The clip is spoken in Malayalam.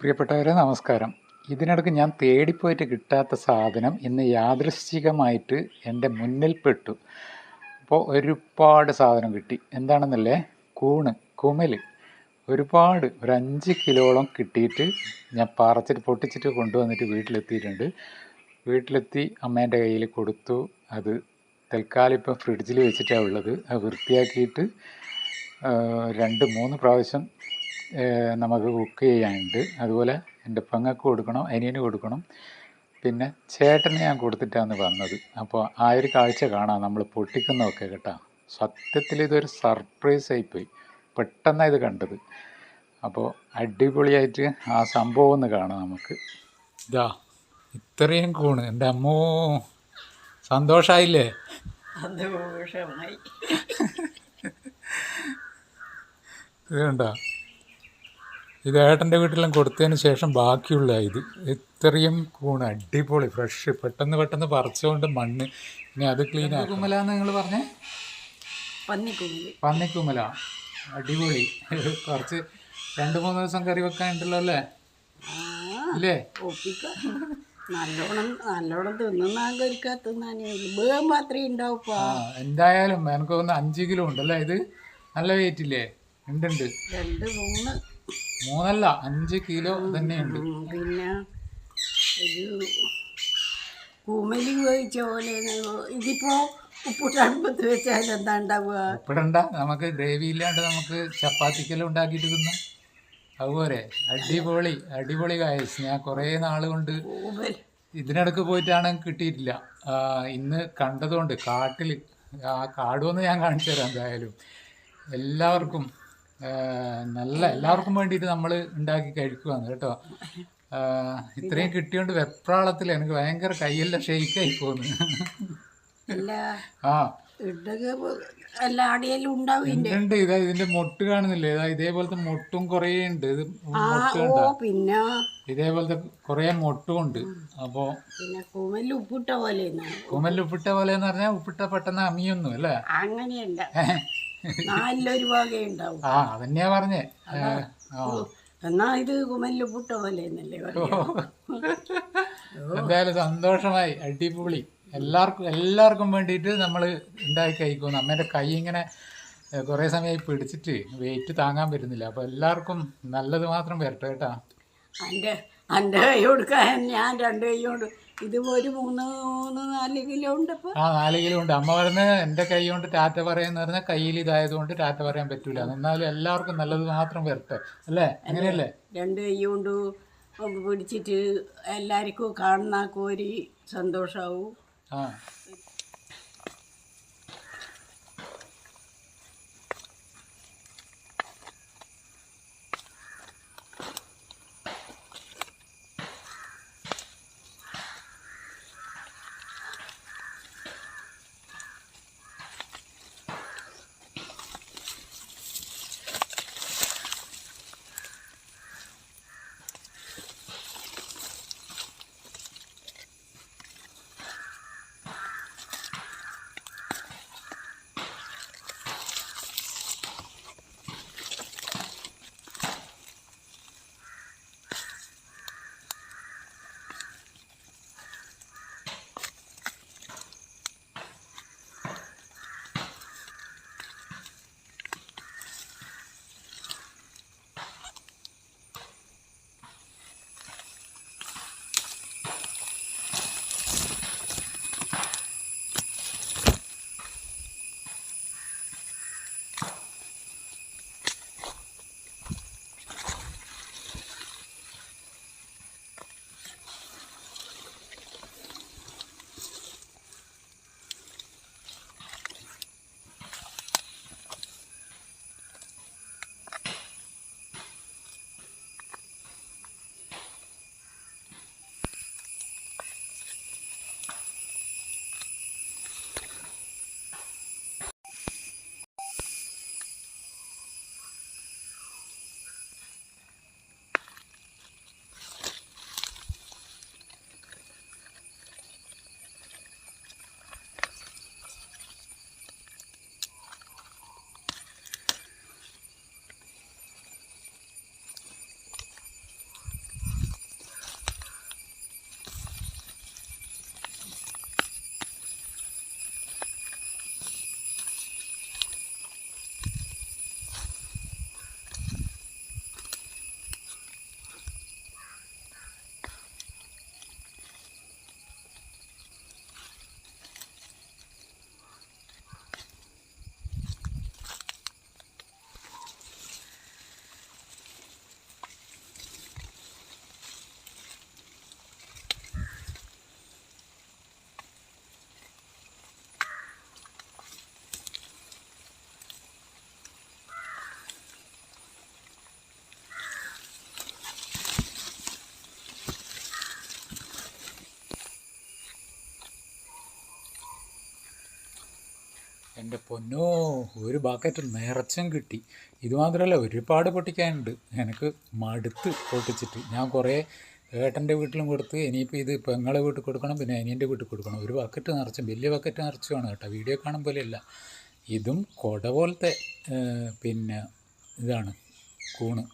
പ്രിയപ്പെട്ടവരെ നമസ്കാരം. ഇതിനിടയ്ക്ക് ഞാൻ തേടിപ്പോയിട്ട് കിട്ടാത്ത സാധനം ഇന്ന് യാദൃശ്ചികമായിട്ട് എൻ്റെ മുന്നിൽ പെട്ടു. അപ്പോൾ ഒരുപാട് സാധനം കിട്ടി. എന്താണെന്നല്ലേ, കുമൽ ഒരുപാട് ഒരു 5 കിലോളം കിട്ടിയിട്ട് ഞാൻ പൊട്ടിച്ചിട്ട് കൊണ്ടുവന്നിട്ട് വീട്ടിലെത്തിയിട്ടുണ്ട്. വീട്ടിലെത്തി അമ്മേൻ്റെ കയ്യിൽ കൊടുത്തു. അത് തൽക്കാലം ഇപ്പം ഫ്രിഡ്ജിൽ വെച്ചിട്ടാണ് ഉള്ളത്. അത് വൃത്തിയാക്കിയിട്ട് 2-3 പ്രാവശ്യം നമുക്ക് കുക്ക് ചെയ്യാനുണ്ട്. അതുപോലെ എൻ്റെ പെങ്ങൾക്ക് കൊടുക്കണം, അനിയന് കൊടുക്കണം, പിന്നെ ചേട്ടന് ഞാൻ കൊടുത്തിട്ടാണ് വന്നത്. അപ്പോൾ ആ ഒരു കാഴ്ച കാണാം, നമ്മൾ പൊട്ടിക്കുന്നതൊക്കെ കേട്ടോ. സത്യത്തിൽ ഇതൊരു സർപ്രൈസ് ആയിപ്പോയി, പെട്ടെന്നാണ് ഇത് കണ്ടത്. അപ്പോൾ അടിപൊളിയായിട്ട് ആ സംഭവം ഒന്ന് കാണാം നമുക്ക്. ഇതാ ഇത്രയും കൂണ്, എൻ്റെ അമ്മോ സന്തോഷമായില്ലേ? സന്തോഷമായി. ഇത് കണ്ടോ, ഇത് ഏട്ടൻ്റെ വീട്ടിലും കൊടുത്തതിന് ശേഷം ബാക്കിയുള്ള ഇത് ഇത്രയും കൂണ് അടിപൊളി ഫ്രഷ്, പെട്ടെന്ന് പറിച്ചുകൊണ്ട് മണ്ണ് ഇനി അത് ക്ലീൻ ആക്കും. കുമലാന്ന് നിങ്ങൾ പറഞ്ഞേ? പന്നിക്കുമല. അടിപൊളി. കുറച്ച് 2-3 ദിവസം കറി വെക്കാനുണ്ടല്ലോ അല്ലേ? ഇല്ലേ? നല്ലോണം തിന്നാൻ മാത്രമേ ഉണ്ടാവും. എന്തായാലും എനിക്ക് തോന്നുന്നു 5 കിലോ ഉണ്ടല്ലേ ഇത്. നല്ല വെയിറ്റ് ഇല്ലേ? ഉണ്ട്. 3 അല്ല 5 കിലോ തന്നെയുണ്ട്. പിന്നെ ഇത് കുമലി ഉപയോഗിച്ച പോലെ ഇതിപ്പോ ഉപ്പിട്ടടുപ്പത്ത് വെച്ചാൽ എന്താ ഉണ്ടാവുക? ഉപ്പിടണ്ട, നമുക്ക് ഗ്രേവി ഇല്ലാണ്ട് നമുക്ക് ചപ്പാത്തിക്കെല്ലാം ഉണ്ടാക്കിയിട്ട് തിന്നാം. അതുപോലെ അടിപൊളി കായസ്. ഞാൻ കുറേ നാൾ കൊണ്ട് ഇതിനിടക്ക് പോയിട്ടാണ് കിട്ടിയിട്ടില്ല. ഇന്ന് കണ്ടതുകൊണ്ട് കാട്ടിൽ ആ കാടുമെന്ന് ഞാൻ കാണിച്ചു തരാം. എന്തായാലും എല്ലാവർക്കും എല്ലാവർക്കും വേണ്ടിയിട്ട് നമ്മൾ ഉണ്ടാക്കി കഴിക്കുവാന്ന് കേട്ടോ. ഇത്രയും കിട്ടിയോണ്ട് വെപ്രാളത്തിൽ എനിക്ക് ഭയങ്കര കൈയെല്ലാം ഷെയ്ക്കായി പോന്നു. ഉണ്ട്. ഇതാ ഇതിന്റെ മൊട്ട് കാണുന്നില്ലേ? ഇതാ ഇതേപോലത്തെ മൊട്ടും കുറേ ഉണ്ട്. ഇത് മൊട്ട് കണ്ട, പിന്നെ ഇതേപോലത്തെ കുറേ മൊട്ടും ഉണ്ട്. അപ്പോ കുമല് ഉപ്പിട്ട പോലെ എന്ന് പറഞ്ഞാൽ ഉപ്പിട്ട പെട്ടെന്ന് അമിയൊന്നും അല്ലേ? അങ്ങനെയല്ല, നല്ലൊരു വകയുണ്ടാവും. അതന്നെയാ പറഞ്ഞേ. എന്നാ ഇത് കുമല് ഉപ്പിട്ട പോലെ എന്തായാലും സന്തോഷമായി, അടിപൊളി. എല്ലാവർക്കും വേണ്ടിയിട്ട് നമ്മൾ ഉണ്ടാക്കി കഴിക്കുന്നു. അമ്മേൻ്റെ കൈ ഇങ്ങനെ കുറേ സമയമായി പിടിച്ചിട്ട് വെയിറ്റ് താങ്ങാൻ പറ്റുന്നില്ല. അപ്പോൾ എല്ലാവർക്കും നല്ലത് മാത്രം വരട്ടെ കേട്ടോ. എൻ്റെ കൈ കൊടുക്കാൻ ഞാൻ 2 കൈ കൊണ്ട് ഇത് ഒരു 3-4 കിലോ ഉണ്ട്. 4 കിലോ ഉണ്ട്. അമ്മ പറഞ്ഞ് എൻ്റെ കൈ കൊണ്ട് ടാറ്റ പറയാന്ന് പറഞ്ഞാൽ കയ്യിൽ ഇതായതുകൊണ്ട് ടാറ്റ പറയാൻ പറ്റൂല. എന്നാലും എല്ലാവർക്കും നല്ലത് മാത്രം വരട്ടെ അല്ലേ? അങ്ങനെയല്ലേ? 2 കൈ കൊണ്ട് പിടിച്ചിട്ട് എല്ലാവർക്കും കാണുന്നാക്കും ഒരു സന്തോഷമാവും. എൻ്റെ പൊന്നോ, ഒരു ബക്കറ്റ് നിറച്ചും കിട്ടി. ഇതുമാത്രമല്ല, ഒരുപാട് പൊട്ടിക്കാനുണ്ട്. എനിക്ക് മടുത്ത് പൊട്ടിച്ചിട്ട്. ഞാൻ കുറേ ഏട്ടൻ്റെ വീട്ടിലും കൊടുത്ത്, ഇനിയിപ്പോൾ ഇത് പെങ്ങളെ വീട്ടിൽ കൊടുക്കണം, പിന്നെ അനിയൻ്റെ വീട്ടിൽ കൊടുക്കണം. ഒരു ബക്കറ്റ് നിറച്ചും, വലിയ ബക്കറ്റ് നിറച്ചുമാണ് കേട്ടോ. വീഡിയോ കാണും പോലെയല്ല. ഇതും കുട പോലത്തെ പിന്നെ ഇതാണ് കൂണ്.